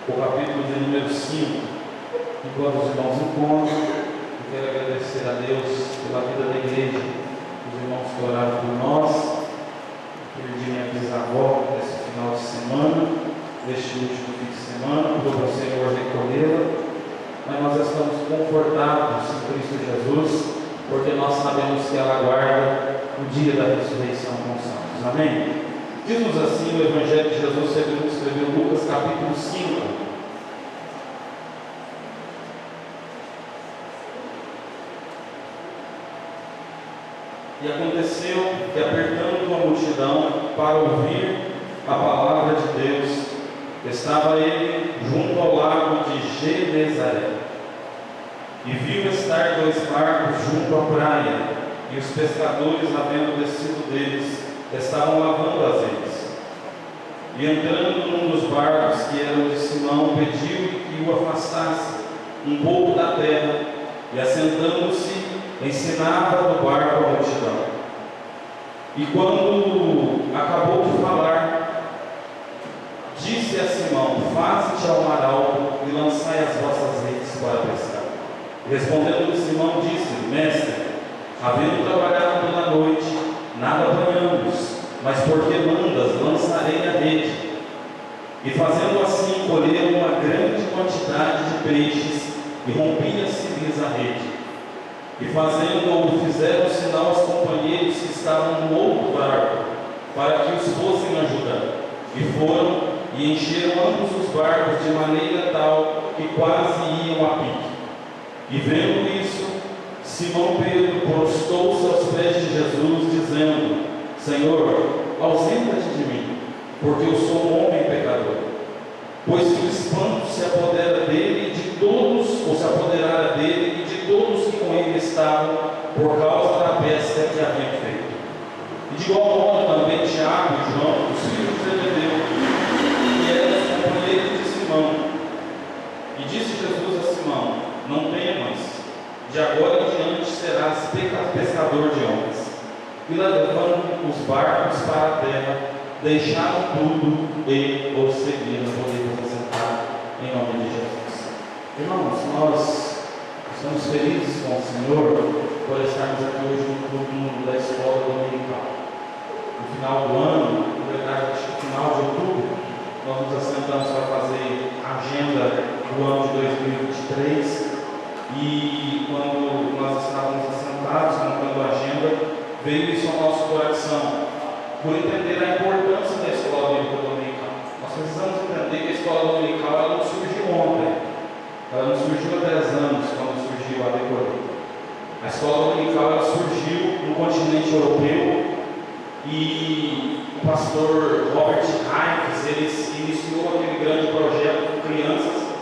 o capítulo de número 5. Enquanto os irmãos encontram, eu quero agradecer a Deus pela vida da igreja, os irmãos que oraram por nós. Perdi minha bisavó nesse final de semana, neste último fim de semana, por o Senhor recolhê-la, mas nós estamos confortados em Cristo Jesus, porque nós sabemos que ela aguarda o dia da ressurreição com os santos. Amém? Diz-nos assim o Evangelho de Jesus segundo escreveu Lucas capítulo 5. E aconteceu que, apertando a multidão para ouvir a palavra de Deus, estava ele junto ao lago de Genezaré, e viu estar 2 barcos junto à praia, e os pescadores, havendo descido deles, estavam lavando as redes. E entrando num dos barcos, que era o de Simão, pediu que o afastasse um pouco da terra, e assentando-se, ensinava do barco a multidão. E quando acabou de falar, disse a Simão: faze-te ao mar alto e lançai as vossas redes para pescar. Respondendo-lhe Simão, disse: mestre, havendo trabalhado toda a noite, nada apanhamos, mas porque mandas, lançarei a rede. E fazendo assim, colheram uma grande quantidade de peixes, e rompia-se-lhes a rede. E fazendo-o, fizeram sinal aos companheiros que estavam no outro barco, para que os fossem ajudar. E foram e encheram ambos os barcos de maneira tal que quase iam a pique. E vendo isso, Simão Pedro prostou-se aos pés de Jesus, dizendo: Senhor, ausenta-te de mim, porque eu sou um homem pecador. Pois que o espanto se apodera dele e de todos, ou se apoderara dele e de todos que com ele estavam, por causa da pesca que havia feito. E de igual modo também Tiago e João, os filhos de Zebedeu, que eram os companheiros de Simão. E disse Jesus a Simão: não temas, de agora em diante serás pescador de homens. E levando os barcos para a terra, deixaram tudo e o seguiram. Podemos assentar em nome de Jesus. Irmãos, nós estamos felizes com o Senhor por estarmos aqui hoje no culto da escola dominical. No final do ano, na verdade, acho que no final de outubro, nós nos assentamos para fazer a agenda do ano de 2023. E quando nós estávamos assentados, montando a agenda, veio isso ao nosso coração, por entender a importância da escola bíblica dominical. Nós precisamos entender que a escola dominical ela não surgiu ontem, ela não surgiu há 10 anos, quando surgiu a Decorê. A escola dominical ela surgiu no continente europeu, e o pastor Robert Heinz ele iniciou aquele grande projeto com crianças.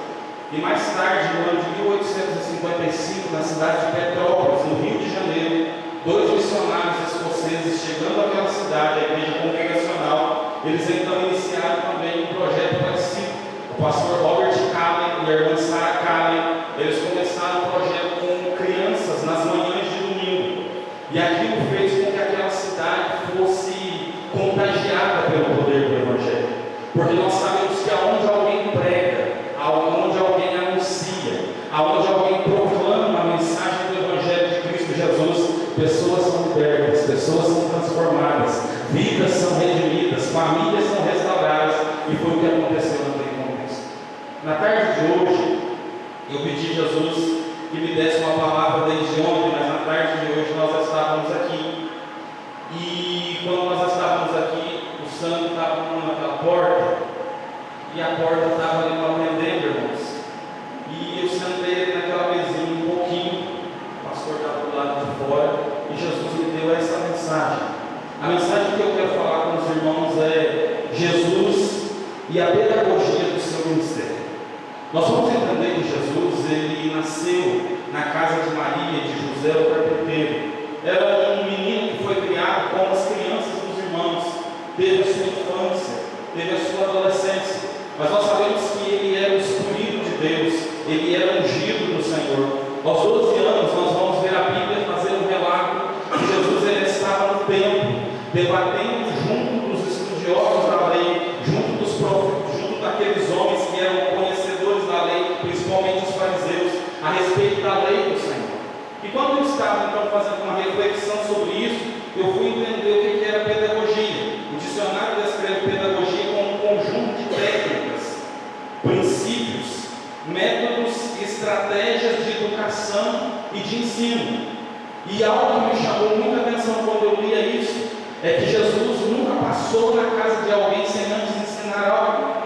E mais tarde, no ano de 1855, na cidade de Petrópolis, no Rio de Janeiro, 2 missionários escoceses chegando àquela cidade, a igreja congregacional, eles então iniciaram também um projeto parecido. O pastor Robert Callen e a irmã Sarah Callen, eles começaram um projeto com crianças nas manhãs de domingo. E aquilo fez com que aquela cidade fosse contagiada pelo poder do Evangelho. Porque nós sabemos que aonde alguém prega, aonde alguém anuncia, aonde alguém proclama a mensagem do Evangelho de Cristo Jesus, pessoas são libertas, pessoas são transformadas, vidas são redimidas, famílias são restauradas, e foi o que aconteceu naquele contexto. Na tarde de hoje, eu pedi a Jesus que me desse uma palavra desde ontem, mas na tarde de hoje nós estávamos aqui, e quando nós estávamos aqui, o Sandro estava naquela porta, e a porta estava ali para atender, irmãos. E eu sentei ali naquela mesinha um pouquinho, o pastor estava do lado de fora, e Jesus me deu essa mensagem. A mensagem que eu quero falar com os irmãos é Jesus e a pedagogia do seu ministério. Nós vamos entender que Jesus, ele nasceu na casa de Maria, de José, o carpinteiro. Era um menino que foi criado como as crianças dos irmãos, teve a sua infância, teve a sua adolescência. Mas nós sabemos que ele era o escolhido de Deus, ele era ungido do Senhor. Aos 12 anos nós vamos ver a Bíblia fazer um relato que Jesus ele estava no templo, debatendo junto dos estudiosos da lei, junto dos profetas, junto daqueles homens que eram conhecidos estava fazendo uma reflexão sobre isso, eu fui entender o que era pedagogia. O dicionário descreve pedagogia como um conjunto de técnicas, princípios, métodos, estratégias de educação e de ensino. E algo que me chamou muita atenção quando eu lia isso, é que Jesus nunca passou na casa de alguém sem antes ensinar algo.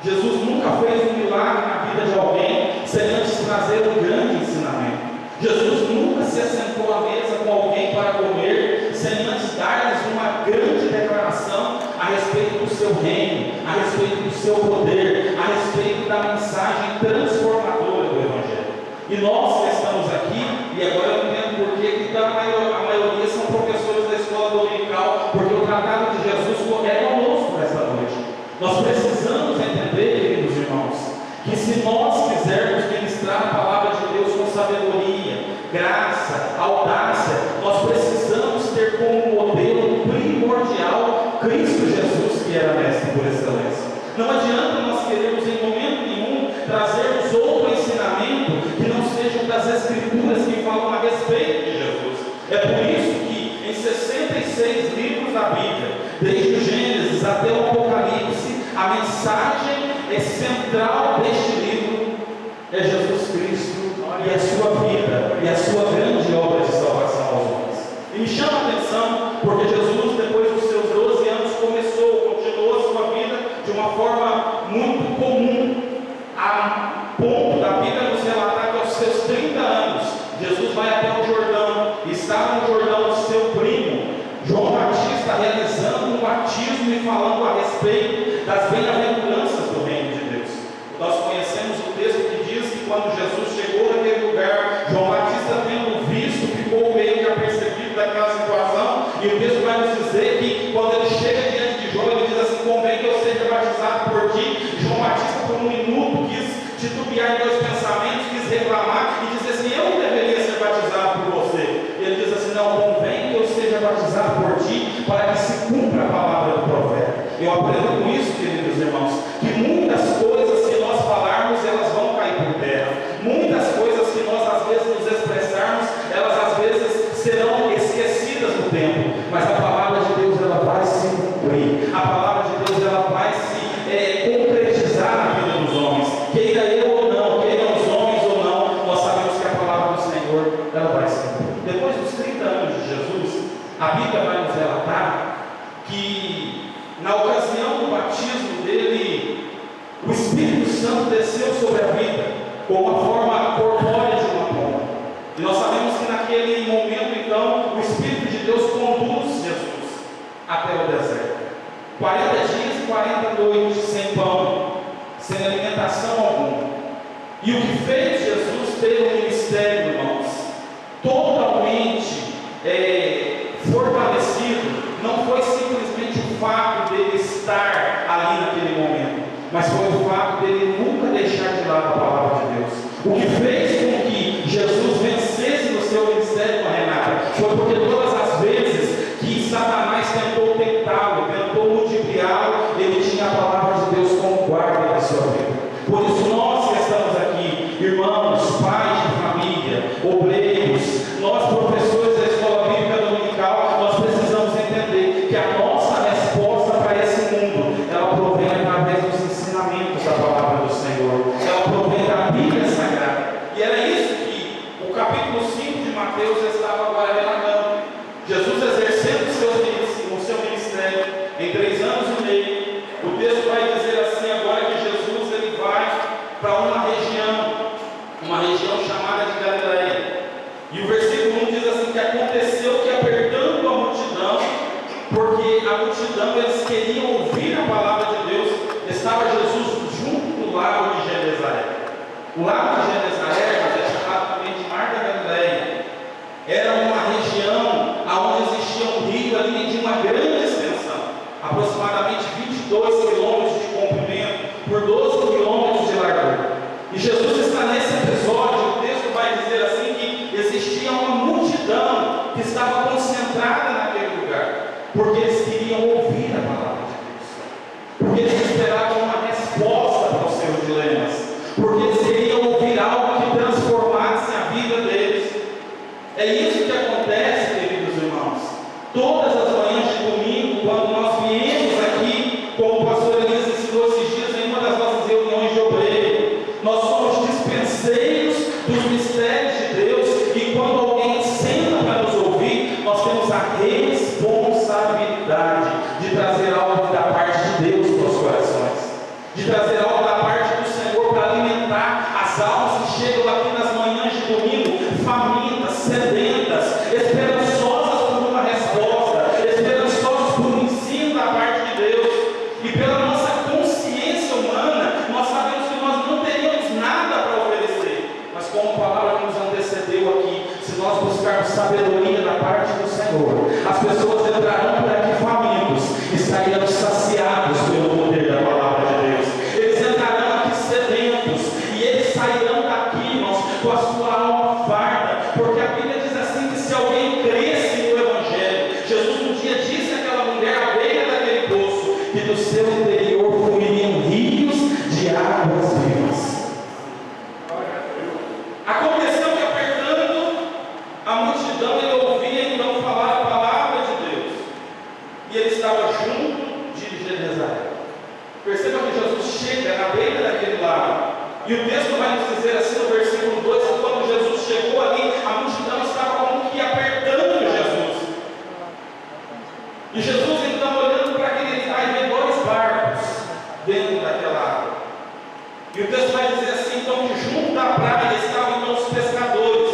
Jesus nunca fez um milagre na vida de alguém sem antes trazer um grande ensinamento. Jesus nunca se assentou à mesa com alguém para comer sem antes dar-lhes uma grande declaração a respeito do seu reino, a respeito do seu poder, a respeito da mensagem transformadora do Evangelho. E nós que estamos aqui, e agora eu entendo por que a maioria são professores da escola dominical, porque o tratado de Jesus é conosco nesta noite. Nós precisamos entender, queridos irmãos, que se nós quisermos ministrar a palavra de Deus com sabedoria, graça, audácia, nós precisamos ter como modelo primordial Cristo Jesus, que era mestre por excelência. Não adianta nós queremos em momento nenhum trazermos outro ensinamento que não seja das Escrituras que falam a respeito de Jesus. É por isso que em 66 livros da Bíblia, desde o Gênesis até o Apocalipse, a mensagem central deste livro é Jesus Cristo e a sua vida e a sua grande obra de salvação aos homens. E me chama a atenção porque Jesus, depois dos seus 12 anos, continuou a sua vida de uma forma muito comum, a ponto da Bíblia nos relatar que aos seus 30 anos, Jesus vai até o Jordão, e está no Jordão do seu primo, João Batista, realizando um batismo e falando a respeito das bem-aventuranças do reino de Deus. Nós conhecemos o texto que diz que quando Jesus chegou naquele lugar, João Batista, tendo visto, ficou meio que apercebido daquela situação, e o texto vai nos dizer que quando ele chega diante de João, ele diz assim: convém que eu seja batizado por ti. João Batista, por um minuto, quis titubear em dois pensamentos, quis reclamar e dizer assim: eu não deveria ser batizado por você. Ele diz assim: não, convém que eu seja batizado por ti, para que se cumpra a palavra do profeta. Eu aprendo com isso, queridos irmãos, que muitas coisas que nós falarmos, elas vão cair por terra. Muitas coisas que nós às vezes nos expressarmos, elas às vezes serão esquecidas no tempo, mas a palavra de Deus, ela vai se cumprir. A palavra de Deus, ela vai se concretizar na vida dos homens. Queira eu ou não, queiram os homens ou não, nós sabemos que a palavra do Senhor, ela vai se cumprir. Depois dos 30 anos de Jesus, a Bíblia vai nos relatar que na ocasião do batismo dele, o Espírito Santo desceu sobre a vida com uma forma corpórea de uma pomba. E nós sabemos que naquele momento, então, o Espírito de Deus conduz Jesus até o deserto. 40 dias e 40 noites sem pão, sem alimentação alguma. E o que fez Jesus ter um ministério, irmãos, totalmente fortalecido, não foi simplesmente o fato dele estar ali naquele momento, mas foi o fato dele nunca deixar de lado a palavra de Deus. O que fez com que Jesus vencesse no seu ministério com a Renata foi porque todas as vezes que Satanás tentou tentá-lo, tentou ludibriá-lo, ele tinha a palavra de Deus como guarda da sua vida. Por isso nós que estamos aqui, irmãos, pais de família, obreiros, nós professores da escola bíblica dominical, nós precisamos entender que a nossa resposta para esse mundo, ela provém através dos ensinamentos da palavra do Senhor, ela provém da Bíblia Sagrada. E era isso que o capítulo 5 de Mateus estava agora relatando. Jesus exercendo o seu ministério em 3 anos e meio. O texto vai dizer assim agora que Jesus ele vai para uma região chamada de Galileia. E o versículo 1 diz assim: que aconteceu que apertando a multidão, porque a multidão eles queriam ouvir a palavra de Deus, estava Jesus junto do lago de Genezaré. O lago de Genezaré é chamado também de Mar da Galileia. Era uma região onde existia um rio ali de uma grande extensão, aproximadamente 22 quilômetros de comprimento por 12 quilômetros de largura. E Jesus está nesse episódio, o texto vai dizer assim que existia uma multidão que estava concentrada naquele lugar, porque eles queriam ouvir a palavra de Deus, porque eles esperavam uma resposta para os seus dilemas, porque eles queriam Todas as manhãs de domingo, quando nós viemos aqui, como o pastor Elias ensinou esses dias em uma das nossas reuniões de obreiro, nós somos dispenseiros dos mistérios de Deus, e quando alguém senta para nos ouvir, nós temos a responsabilidade de trazer algo da parte de Deus para os corações, de trazer algo da parte do Senhor para alimentar as almas que chegam aqui nas manhãs de domingo, famintas, sedentas, esperançosas por uma resposta, esperançosas por um ensino da parte de Deus. E pela nossa consciência humana, nós sabemos que nós não teríamos nada para oferecer, mas como a palavra que nos antecedeu aqui, se nós buscarmos sabedoria da parte do Senhor, as pessoas entrarão por aqui famintos e sairão saciados pelo poder da palavra de Deus. Eles entrarão aqui sedentos e eles sairão daqui, irmãos, com a sua alma farta, porque a Bíblia diz assim que se alguém cresce no Evangelho, Jesus um dia disse àquela mulher à beira daquele poço, que do seu interior fluiriam rios de águas vivas. Aconteceu que, apertando a multidão, ele ouvia então falar a palavra de Deus, e ele estava junto de Genezaré. Percebam que Jesus chega na beira daquele lago, e o texto vai nos dizer assim no versículo 2, que quando Jesus chegou ali, a multidão estava como que apertando Jesus. E Jesus então, olhando para aquele, ele vê dois barcos dentro daquela água. E o texto vai dizer assim, então, que junto da praia estavam então os pescadores.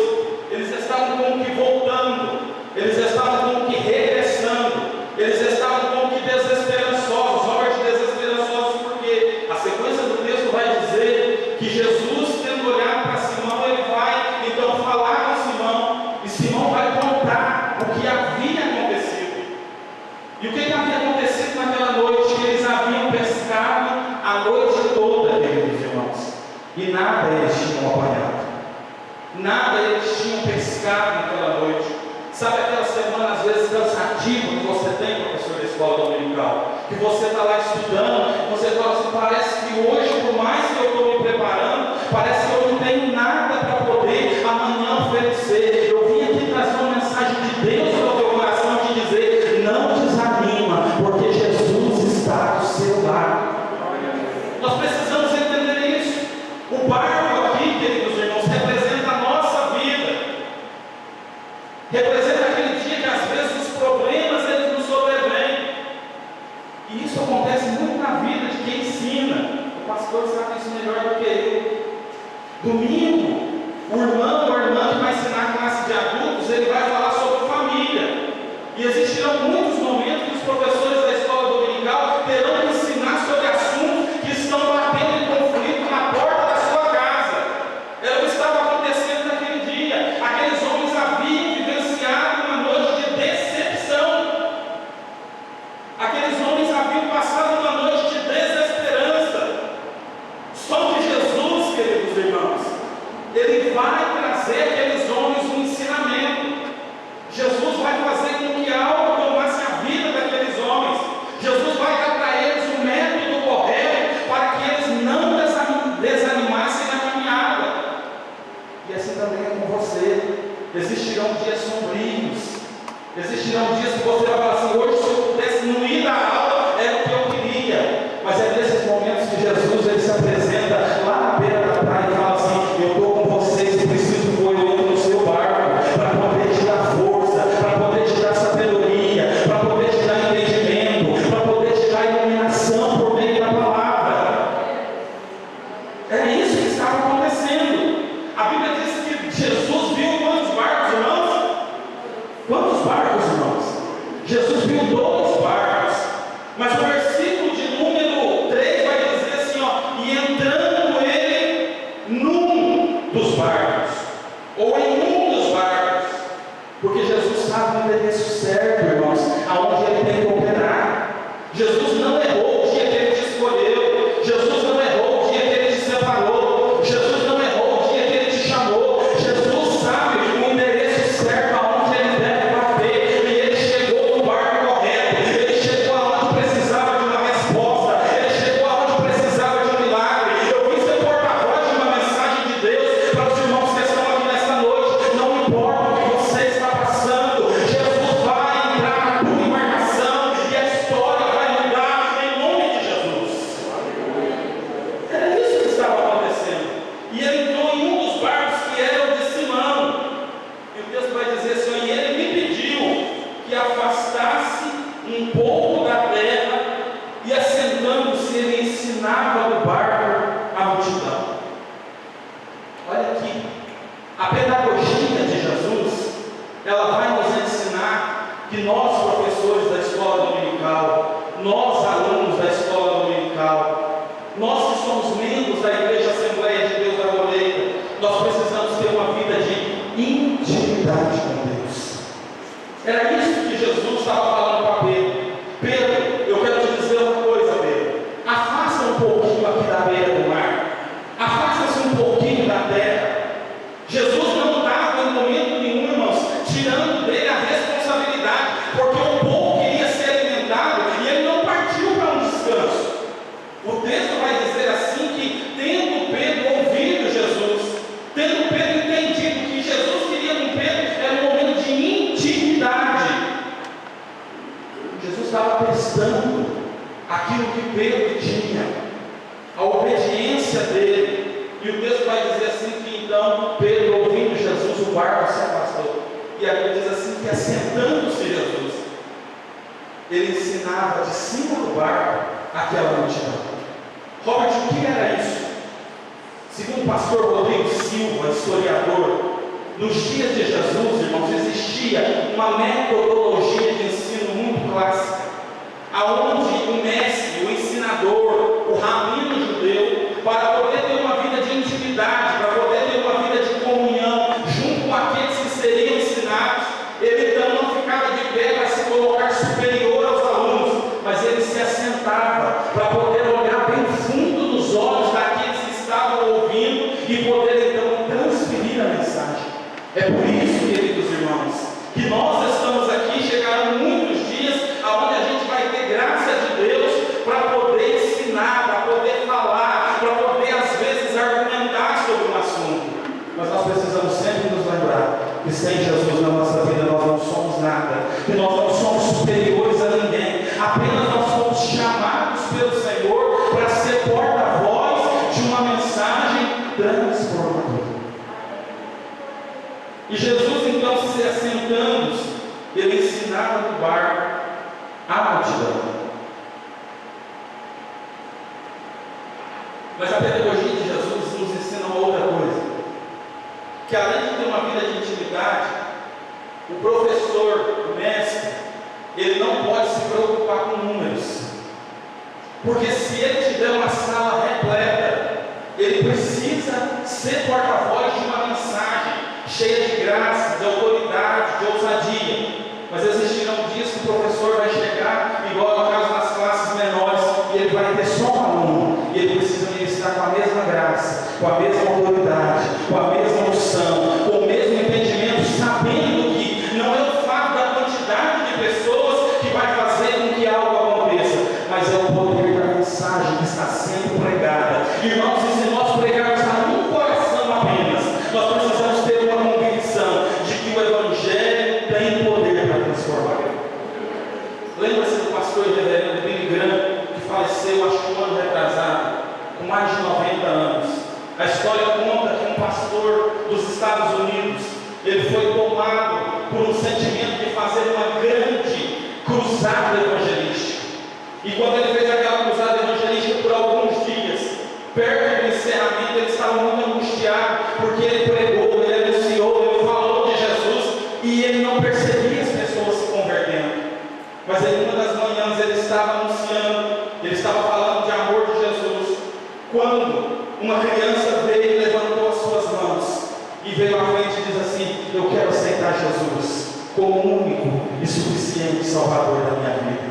Eles estavam como que voltando, eles estavam como que regressando, eles estavam como que desesperançosos. Obra de desesperançosos, porque a sequência do texto vai dizer que Jesus, tendo olhado para Simão, ele vai então falar com Simão, e Simão vai contar o que havia acontecido. E o que havia acontecido naquela noite? Eles haviam pescado a noite toda, queridos irmãos, e nada eles tinham apanhado, nada eles tinham pescado naquela noite. Sabe aquela semana às vezes cansativa que você tem, professor da escola dominical, que você está lá estudando, você fala assim, parece que hoje, por mais que eu estou me preparando, parece que eu não tenho nada para poder amanhã oferecer. Eu vim aqui trazer uma mensagem de Deus para o teu coração, te dizer, não desanima, porque Jesus está do seu lado. Nós precisamos entender isso. O barco aqui, queridos irmãos, representa a nossa vida, representa aquele dia que às vezes os problemas eles nos sobrevêm, e isso acontece muito na vida de quem ensina. O pastor sabe isso melhor do que eu. Domingo, o irmão ou a irmã que vai ensinar a classe de adultos, ele vai falar sobre família, e existirão muitos momentos que os professores da escola dominical terão que ensinar sobre assuntos que estão batendo em conflito na porta da sua casa. Era o que estava acontecendo naquele dia. Aqueles homens haviam vivenciado uma noite de decepção. Aqueles homens haviam passado uma noite de desesperança. Só que Jesus, queridos irmãos, ele vai trazer àqueles homens um ensinamento. Jesus vai fazer com que algo tomasse a vida daqueles homens. Jesus vai dar para eles o método correto para que eles não desanimassem na caminhada. E assim também é com você. Existirão dias sombrios, existirão dias que você vai falar assim, hoje se eu pudesse não ir na aula, era o que eu queria. Mas é nesses momentos que Jesus ele se apresenta lá na beira da praia e fala assim, eu estou com vocês, preciso que eu entro no seu barco para poder te dar força, para poder te dar sabedoria, para poder te dar entendimento, para poder te dar iluminação por meio da palavra. É isso que estava acontecendo. A Bíblia diz que Jesus viu quantos barcos, irmãos? Quantos barcos, irmãos? Jesus viu 2 barcos. Mas o versículo de número 3 vai dizer assim, ó, e entrando ele num dos barcos, ou em um dos barcos, porque Jesus sabe o endereço certo, irmãos, aonde ele tem que operar. Jesus não errou o dia que ele te escolheu, Jesus não errou o dia que ele te separou, Jesus não errou o dia que ele te chamou. Jesus sabe o endereço certo aonde ele deve bater, e ele chegou no barco correto, um pouco da terra, e assentando-se, ele ensinava no barco a multidão. Olha aqui, a pedagogia de Jesus, ela vai nos ensinar que nós, professores da escola dominical, nós, alunos da escola dominical, nós que somos membros da Igreja Assembleia de Deus da Colheita, nós precisamos ter uma vida de intimidade com Deus. Era isso que Jesus estava falando para Pedro. Pedro, eu quero te dizer uma coisa, Pedro. Afasta um pouquinho aqui da beira do mar. Afasta-se um pouquinho da terra. Jesus não estava em momento nenhum, irmãos, tirando dele a responsabilidade, porque o povo queria ser alimentado e ele não partiu para um descanso. O texto vai dizer assim que, tendo Pedro ouvido Jesus, tendo Pedro entendido que Jesus queria com Pedro, era um momento de intimidade. Jesus estava testando aquilo que Pedro tinha, a obediência dele. E o texto vai dizer assim que então Pedro, ouvindo Jesus, o barco se afastou. E a Bíblia diz assim que, assentando-se Jesus, ele ensinava de cima do barco aquela multidão. Robert, o que era isso? Segundo o pastor Rodrigo Silva, historiador, nos dias de Jesus, irmãos, existia uma metodologia de ensino muito clássica, aonde o mestre, o ensinador, o rabino judeu, para poder ter uma vida de intimidade, para poder ter uma vida de comunhão junto com aqueles que seriam ensinados, ele então não ficava de pé para se colocar superior aos alunos, mas ele se assentava para poder olhar bem fundo nos olhos daqueles que estavam ouvindo e poder então transferir a mensagem. É por isso, queridos irmãos, que nós estamos aqui. Chegaram muitos dias onde a gente vai ter graça de Deus para poder ensinar, para poder falar, para poder às vezes argumentar sobre um assunto. Mas nós precisamos sempre nos lembrar que sem Jesus na nossa vida nós não somos nada, que nós não somos superiores a ninguém, apenas nós somos chamados pelo Senhor para ser porta-voz de uma mensagem transformadora. E Jesus então, se assentando, ele ensinava no barco a multidão. Mas a pedagogia de Jesus nos ensina uma outra coisa, que além de ter uma vida de intimidade, o professor, o mestre, ele não pode se preocupar com números, porque se ele tiver uma sala repleta, ele precisa ser porta-voz de uma mensagem cheia de graça, de autoridade, de ousadia. Mas existirão dias que o professor vai chegar, igual é o caso das classes menores, e ele vai ter só um aluno, e ele precisa ministrar com a mesma graça, com a mesma autoridade, com a mesma unção, com o mesmo entendimento, sabendo que não é o fato da quantidade de pessoas que vai fazer com que algo aconteça, mas é o poder da mensagem que está sendo pregada. Irmãos, e se nós pregarmos a um coração apenas, nós precisamos ter uma convicção de que o Evangelho tem poder para transformar. Lembra-se do pastor e reverendo Billy Graham, que faleceu, acho que um ano retrasado, com mais de 90 anos. A história conta que um pastor dos Estados Unidos, ele foi tomado por um sentimento de fazer uma grande cruzada evangelística. E quando ele fez aquela cruzada evangelística por alguns dias, perto do encerramento, ele estava muito angustiado, porque ele pregou, ele anunciou, ele falou de Jesus, e ele não percebia as pessoas se convertendo. Mas em uma das manhãs ele estava anunciando, ele estava falando de amor de Jesus, quando uma criança veio e levantou as suas mãos, e veio à frente e diz assim: eu quero aceitar Jesus como o único e suficiente Salvador da minha vida.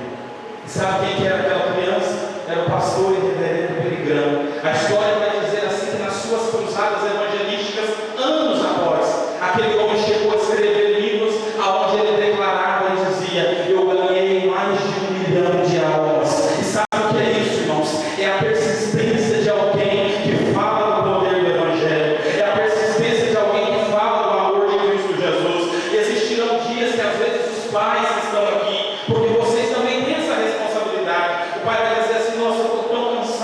E sabe quem que era aquela criança? Era o pastor e reverendo Billy Graham. A história vai dizer assim que nas suas cruzadas evangelísticas, anos após, aquele homem chegou a escrever livros onde ele declarava e dizia: eu ganhei mais de 1 milhão de almas. E sabe o que é isso, irmãos? É a persistência de alguém que fala do poder do Evangelho, é a persistência de alguém que fala do amor de Cristo Jesus. E existirão dias que às vezes os pais estão aqui, porque vocês também têm essa responsabilidade. O pai vai dizer assim: nossa, eu estou tão cansado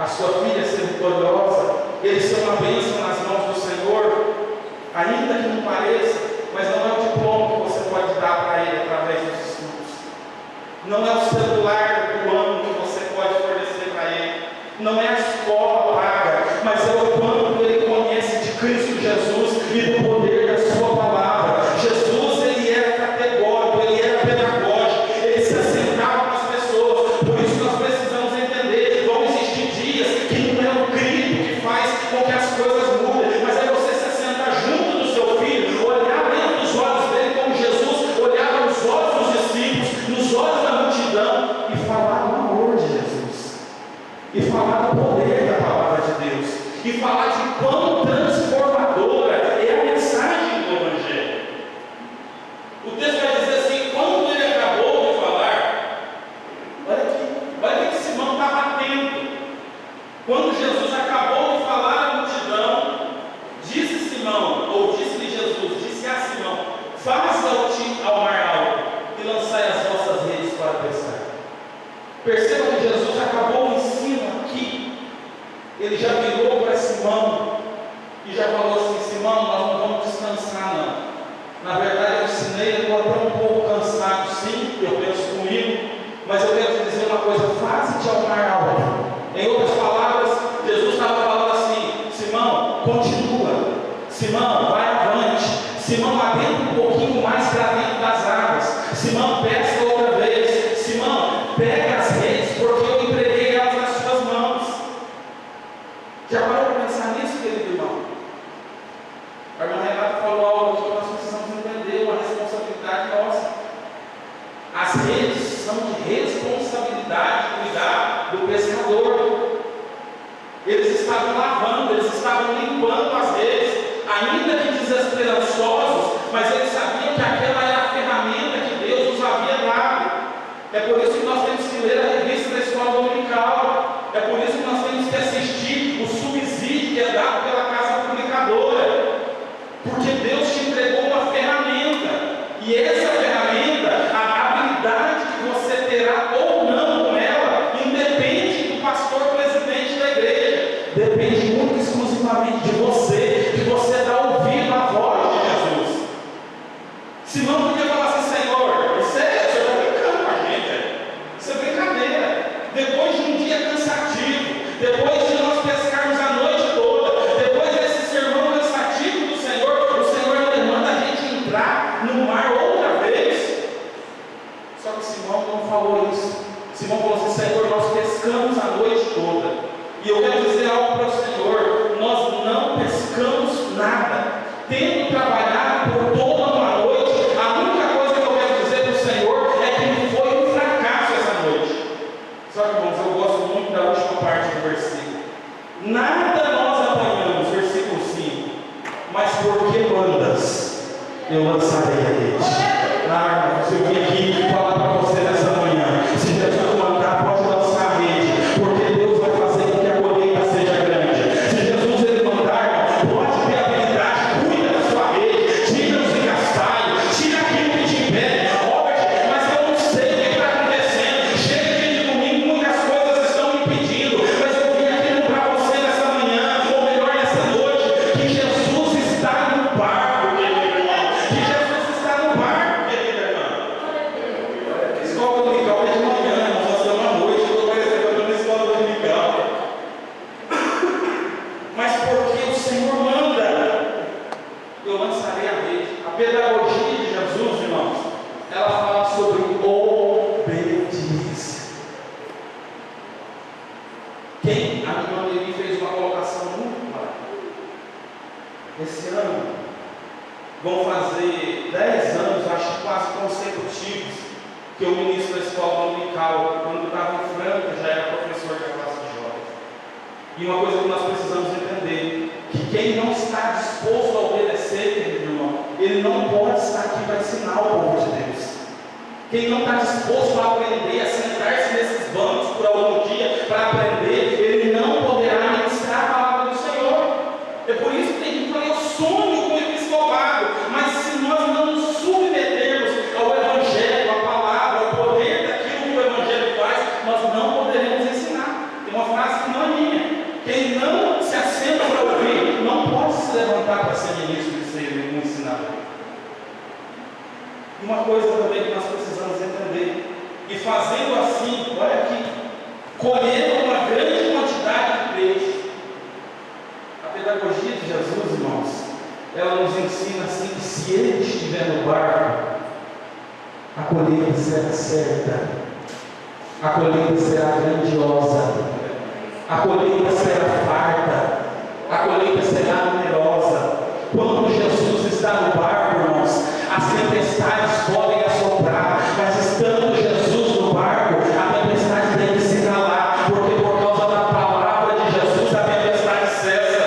a sua filha ser vitoriosa, ele ser uma bênção nas mãos do Senhor, ainda que não pareça, mas não é o diploma que você pode dar para ele através dos estudos, não é o celular do ano que você pode fornecer para ele, não é a escola paga, mas é o quanto ele conhece de Cristo Jesus e do poder da sua palavra. Jesus, ele era categórico, ele era pedagógico, ele se assentava com as pessoas. Por isso nós precisamos entender, vão existir dias que não é o grito que faz com que as coisas mudem, mas é você se assentar junto do seu filho, olhar dentro dos olhos dele como Jesus olhava nos olhos dos discípulos, nos olhos da multidão, e falar do amor de Jesus, e falar do poder da palavra de Deus, e falar de quão transformadora é a mensagem do Evangelho. O texto vai dizer assim: quando ele acabou de falar, olha que Simão estava atento. Quando Jesus acabou de falar à multidão, disse Simão, ou disse-lhe Jesus, disse a Simão: faça-te ao mar alto e lançai as vossas redes para pescar. Perceba que Jesus acabou o ensino aqui, ele já virou para Simão e já falou assim: Simão, nós não vamos descansar não. Na verdade eu ensinei, eu estou um pouco cansado, sim, eu penso comigo, mas eu quero te dizer uma coisa: faze-te ao mar alto. Em outras palavras, Jesus estava falando assim: Simão, continua, Simão, vai avante, Simão, adentra um pouquinho mais para dentro das águas, Simão, pesca outra vez, Simão, pega as redes, porque eu entreguei elas nas suas mãos. Já parou para pensar nisso, querido irmão? A irmã Renata falou algo que nós precisamos entender, uma responsabilidade nossa. As redes são de responsabilidade, cuidar do pescador. Eles estavam lavando, eles estavam limpando as redes, ainda que desesperançosos, mas eles sabiam que aquela era a ferramenta que Deus nos havia dado. É por isso que nós temos que ler a revista da escola dominical, é por isso que nós temos que assistir o subsídio que é dado pela casa publicadora, porque Deus te entregou uma ferramenta, e essa ferramenta, a habilidade que você terá ou não com ela, independe do pastor presidente da igreja, depende muito exclusivamente de você dar ouvido à voz de Jesus. Simão podia falar assim: Senhor, isso é, o Senhor está brincando com a gente, isso é brincadeira. Depois de um dia cansativo, depois de nós pescarmos a noite toda, depois desse sermão cansativo do Senhor, o Senhor ainda manda a gente entrar no mar outra vez. Só que Simão não falou isso. Simão falou assim: Senhor, nós pescamos a noite toda. E eu quero dizer algo para o Senhor: nós não pescamos nada, tendo trabalhado por toda uma noite. A única coisa que eu quero dizer para o Senhor é que não foi um fracasso essa noite. Só que, irmãos, eu gosto muito da última parte do versículo. Nada nós apanhamos, versículo 5, mas porque mandas, eu lançarei a rede. Irmãos, eu vim aqui falar para você nessa manhã: se Jesus mandar, pode lançar a rede, porque Deus vai fazer com que a colheita seja grande. Se Jesus ele mandar, pode ter habilidade, cuida da sua rede, tira os engastalhos, tira aquilo que te impede. Robert, mas eu não sei o que está acontecendo, chega aqui de domingo, muitas coisas estão me impedindo, mas eu vim aqui lembrar você nessa manhã, ou melhor nessa noite, que Jesus está no barco, querido irmão, que Jesus está no barco, querido irmão. Escola dominical é de manhã, nós estamos à noite, eu estou parecendo na escola dominical. Mas porque o Senhor manda, eu lançarei a rede. A pedagogia de Jesus, irmãos, ela fala sobre obediência. A minha irmã Levi fez uma colocação muito clara. Esse ano vão fazer 10 anos, acho que quase consecutivos, que eu ministro na escola dominical. Quando eu estava em Franca, já era professor da classe de jovens. E uma coisa que nós precisamos entender, que quem não está disposto a obedecer, querido irmão, ele não pode estar aqui para ensinar o povo de Deus. Quem não está disposto a aprender, a sentar-se nesses bancos por algum dia para aprender, ele não poderá ministrar a palavra do Senhor. É por isso que tem gente que fala: eu sonho com o episcopado, mas se nós não nos submetermos ao Evangelho, à palavra, ao poder daquilo que o Evangelho faz, nós não poderemos ensinar. Tem uma frase que não é minha, Uma coisa também que nós precisamos entender, e fazendo assim, olha aqui, colhendo uma grande quantidade de peixes. A pedagogia de Jesus, irmãos, ela nos ensina assim que se ele estiver no barco, a colheita será certa, a colheita será grandiosa, a colheita será farta, a colheita será numerosa. Quando Jesus está no barco, irmãos, as tempestades podem assoprar, mas estando Jesus no barco, a tempestade tem que se calar, porque por causa da palavra de Jesus a tempestade cessa.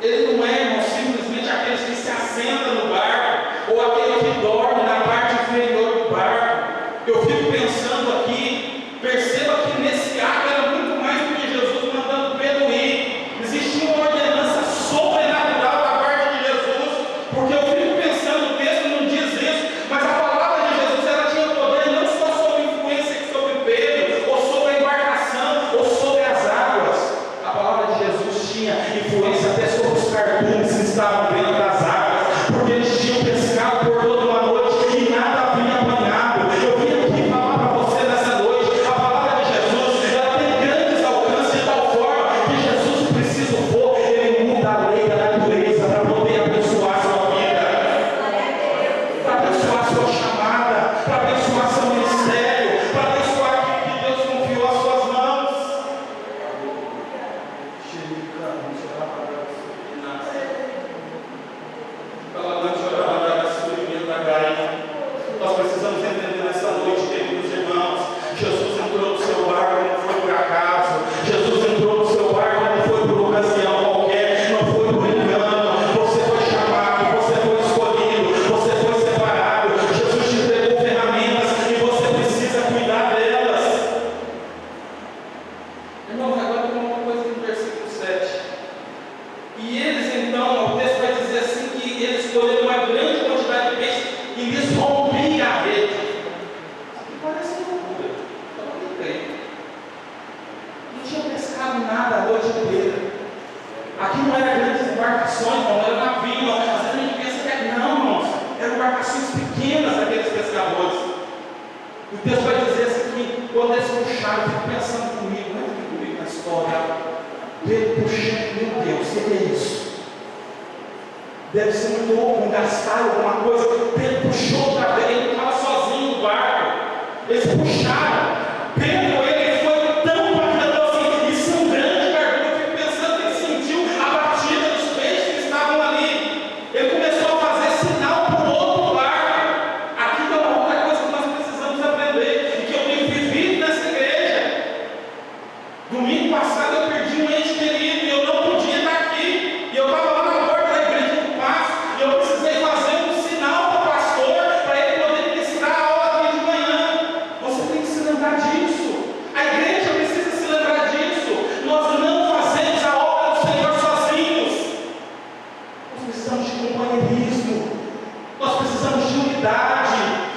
Ele não é, irmão, simplesmente aqueles que se assentam no barco, ou aquele que dorme na parte inferior do barco. Eu fico pensando aqui, perceba que nesse ato era muito mais do que Jesus mandando Pedro ir. Existia uma ordenança sobrenatural da parte de Jesus, porque eu fico pensando, o texto não diz isso, mas a palavra de Jesus ela tinha poder não só sobre influência sobre Pedro, ou sobre a embarcação, ou sobre as águas. A palavra de Jesus tinha influência até sobre os cardumes que estavam dentro das águas, porque eles tinham pescado por toda uma noite e nada havia apanhado. Eu vim aqui falar para você nessa noite, a palavra de Jesus ela tem grandes alcances de tal forma que Jesus, se preciso for, ele muda a lei da natureza para poder abençoar a sua vida, para abençoar a sua chamada, para abençoar seu ministério, para abençoar aquilo que Deus confiou às suas mãos. Nós precisamos entender nessa noite, queridos irmãos, Jesus entrou no seu barco, não foi por acaso. Jesus entrou no seu barco, não foi por ocasião qualquer, não foi por engano. Você foi chamado, você foi escolhido, você foi separado. Jesus te entregou ferramentas e você precisa cuidar delas. Irmãos, agora tem uma coisa aqui no versículo 7. E eles então, o texto vai dizer assim, que eles escolheram uma grande quantidade de peixes e lhes rompia a rede. Parece loucura. Não tinha pescado nada a noite inteira. Aqui não era grandes embarcações, não era navio, não. Às vezes a gente pensa que é não, irmãos. Eram embarcações pequenas daqueles pescadores. O texto vai dizer assim que quando eles puxaram, eu fico pensando comigo, não é comigo na história. Pedro puxando, meu Deus, o que é isso? Deve ser muito louco, gastar alguma coisa. Pedro puxou outra vez, ele não estava sozinho no barco. Eles puxaram. Pedro, ele foi tão impactado assim, e são grande cardume. Eu fico pensando que ele sentiu a batida dos peixes que estavam ali. Ele começou a fazer sinal para o outro barco. Aqui é uma outra coisa que nós precisamos aprender, e que eu tenho vivido nessa igreja. Domingo passado eu perdi um ente querido, e eu não podia estar aqui. E eu estava lá na porta da igreja do Passo, e eu precisei fazer um sinal para o pastor, para ele poder ministrar a aula aqui de manhã. Você tem que se lembrar disso. A igreja precisa se lembrar disso. Nós não fazemos a obra do Senhor sozinhos. Nós precisamos de companheirismo. Nós precisamos de unidade.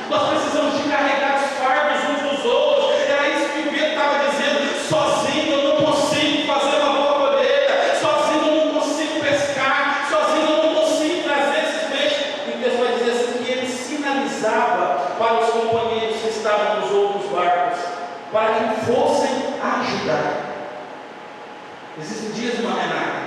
Nós precisamos de carregar os fardos uns dos outros. Era isso que o Pedro estava dizendo. Sozinho eu não consigo fazer uma boa colheita. Sozinho eu não consigo pescar. Sozinho eu não consigo trazer esses peixes. E Deus vai dizer assim que ele sinalizava para os companheiros que estavam nos outros barcos, para que fossem ajudar. Existem dias, irmã Renata,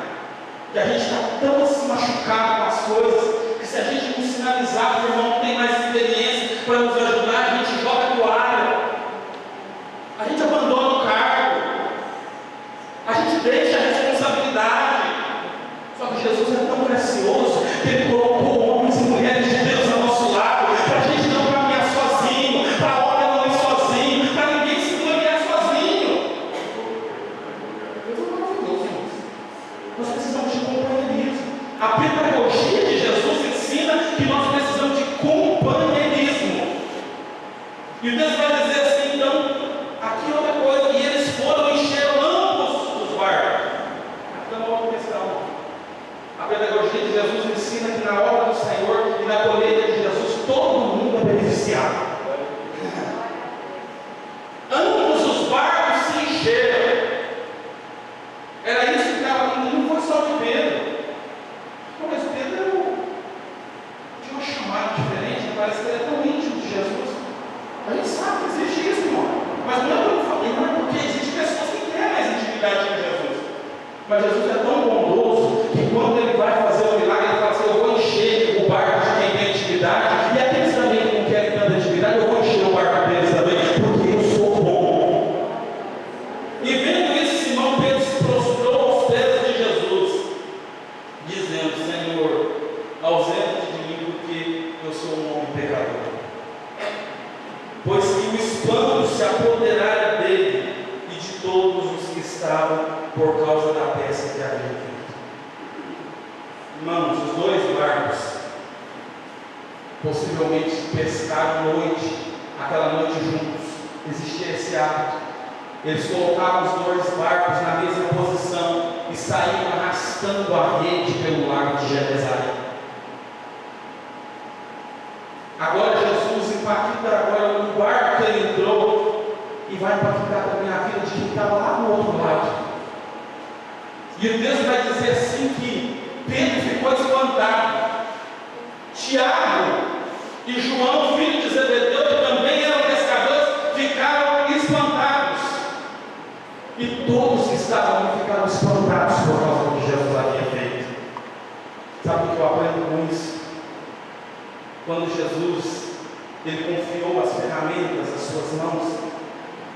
que a gente está tão assim machucado com as coisas, que se a gente não sinalizar, o irmão não tem mais experiência para nos ajudar, a gente joga a toalha, a gente abandona o cargo, a gente deixa a responsabilidade. Só que Jesus é tão precioso que ele colocou homens e mulheres de Deus ao nosso lado, para a gente não caminhar sozinho, para a obra não ir sozinho, para ninguém se gloriar sozinho. Deus é maravilhoso, irmãos. Nós precisamos de companheirismo. A pedagogia de Jesus ensina que nós precisamos de companheirismo. por causa da pesca que havia feito. Irmãos, os dois barcos possivelmente pescaram aquela noite juntos. Existia esse hábito. Eles colocavam os dois barcos na mesma posição e saíam arrastando a rede pelo lago de Genezaré. Agora Jesus impacta agora no barco que ele entrou e vai impactar também a vida de quem estava lá no outro lado. E o texto vai dizer assim que Pedro ficou espantado. Tiago e João, filho de Zebedeu, que também eram pescadores, ficaram espantados. E todos que estavam ali ficaram espantados por causa do que Jesus havia feito. Sabe o que eu aprendo com isso? Quando Jesus, ele confiou as ferramentas às suas mãos,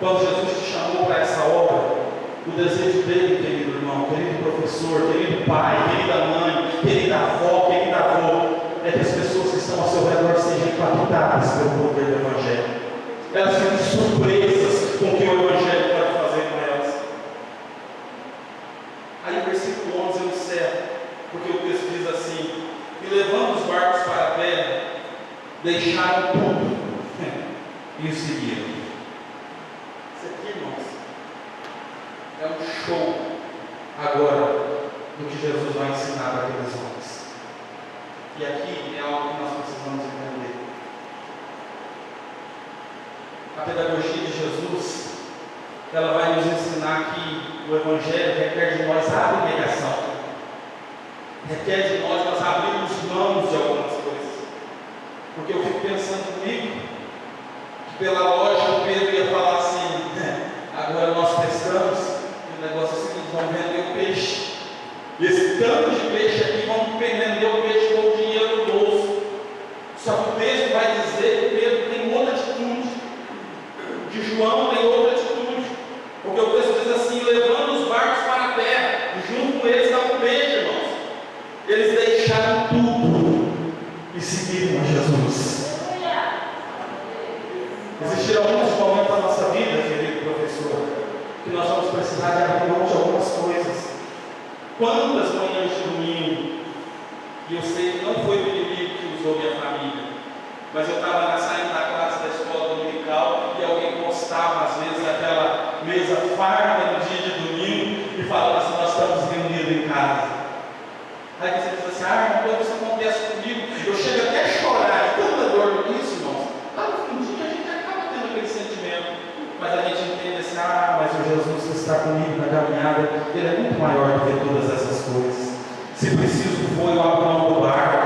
quando Jesus te chamou para essa obra, o desejo dele, querido irmão, querido professor, querido pai, querida mãe, querida avó, querido avô, é que as pessoas que estão ao seu redor sejam impactadas pelo poder do Evangelho. Elas ficam surpresas com o que o Evangelho pode fazer com elas. Aí o versículo 11 eu encerro, porque o texto diz assim: e levando os barcos para a terra, deixaram tudo e o seguiram. Isso aqui, irmãos, é um show agora do que Jesus vai ensinar para aqueles homens. E aqui é algo que nós precisamos entender. A pedagogia de Jesus, ela vai nos ensinar que o Evangelho requer de nós a abnegação. Requer de nós abrirmos mãos de algumas coisas. Porque eu fico pensando comigo que pela lógica o Pedro ia falar assim: agora nós pescamos, e o negócio é o seguinte, vamos vender o peixe. E esse tanto de peixe aqui, vamos vender o peixe com o dinheiro no bolso. Só que o texto vai dizer que Pedro tem outra atitude, de João tem outra atitude, porque o texto diz assim: levando os barcos para a terra, e junto com eles estava o peixe, irmãos. Eles deixaram tudo e seguiram a Jesus. Existirão alguns momentos da nossa vida, querido professor, que nós vamos precisar de abrir mão de algumas coisas. Quantas manhãs de domingo, e eu sei que não foi o inimigo que usou minha família, mas eu estava saindo da classe da escola dominical e alguém postava às vezes aquela mesa farta no dia de domingo e falava assim: nós estamos reunidos em casa. Aí você diz assim: irmão, isso acontece comigo, eu chego até a chorar de tanta dor nisso, irmãos. Lá no fim do dia a gente acaba tendo aquele sentimento, mas a gente entende assim: mas o Jesus que está comigo na caminhada, ele é muito maior do que todas essas coisas. Se preciso for, eu abro mão do barco,